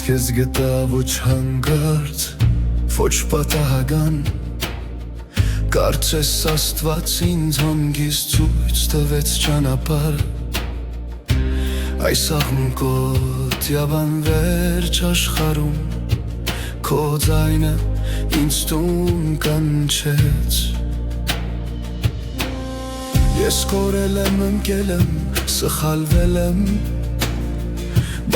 քեզ գտա ոչ հանգարց, ոչ պատահական, կարծես Աստված ինձ հանգիստ ցույց տվեց ճանապարհ, այս աղմկոտ յավանվերջ աշխարհում քո ձայնը ինձ տուն կանչեց։ Ես կորել եմ, ընկել եմ, սխալվել եմ,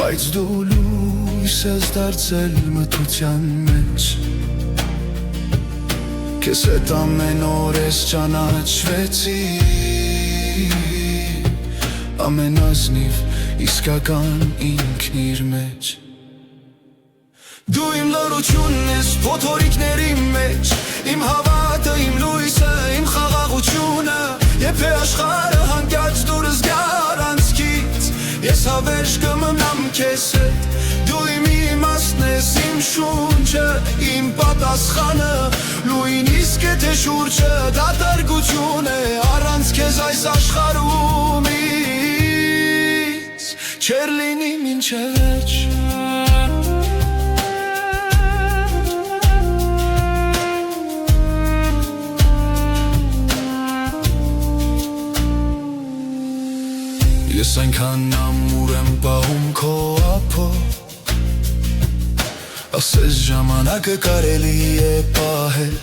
բայց դու լույս ես դարձել մթության մեջ։ Քեզ հետ ամեն օր ես ճանաչվեցի, ամենազնիվ իսկական ինքն իր մեջ։ Դու իմ լռությունն ես փոթորիկների մեջ, իմ հավատը, իմ լույսը, իմ խաղաղությունը, երբ է աշխարհը հանկարծ դուրս գա առանցքից, ես հավերժ կմնամ քեզ հետ, դու իմ իմաստն ես, իմ շունչը, իմ պատասխանը, նույնիսկ եթե շուրջը դատարկություն է, առանց քեզ այս աշխարհում ինձ չեր լինի մինչև վերջ։ Ես այնքան ամուր եմ պահում քո ափով, ասես ժամանակը կարելի է պահել,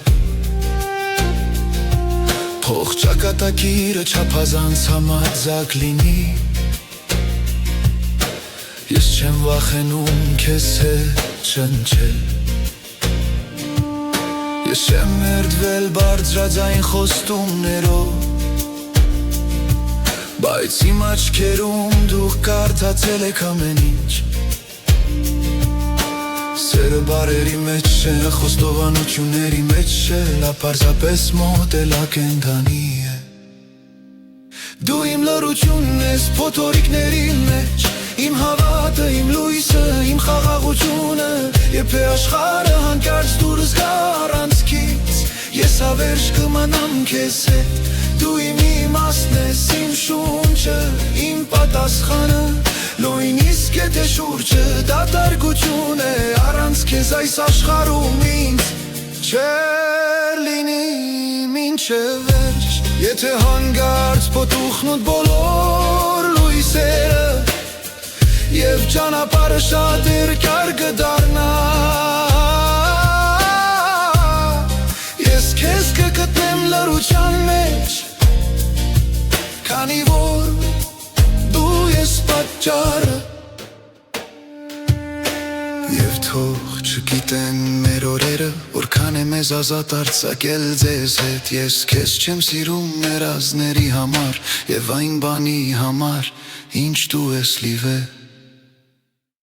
փող ճակատագիրը չափազանց համարձակ լինի, ես չեմ վախենում քեզ հետ ճնչել, ես չեմ մերդվել բարձրաձայն խոստումներով, բայց իմ աչքերում դուք կարդացել եք ամեն ինչ, սերը բարերի մեջ չէ, խոստովանությունների մեջ չէ, նա պարզապես մոտել ակենդանի է։ Դու իմ լռությունն ես փոթորիկների մեջ, իմ հավատը, իմ լույսը, իմ խաղաղությունը, երբ է աշխարհը հանկարծ դուրս գա առանցքից, ես հավերժ կմնամ քեզ հետ, դու իմ իմաստն ես, իմ շունչը, իմ պատասխանը, նույնիսկ եթե շուրջը դատարկություն է, առանց քեզ այս աշխարհում ինձ չեր լինի մինչև վերջ, եթե հանգարց փոթուխնուտ բոլոր լույսերը և ճանապարհը շատ երկար կդառնա, ես քեզ կգտնեմ լռության մեջ, քանի որ դու ես պատճառը, և թող չգիտեն մեր օրերը, որքան է մեզ ազատ արձակել ձեզ հետ, ես քեզ չեմ սիրում երազների համար և այն բանի համար, ինչ դու ես լի վեր։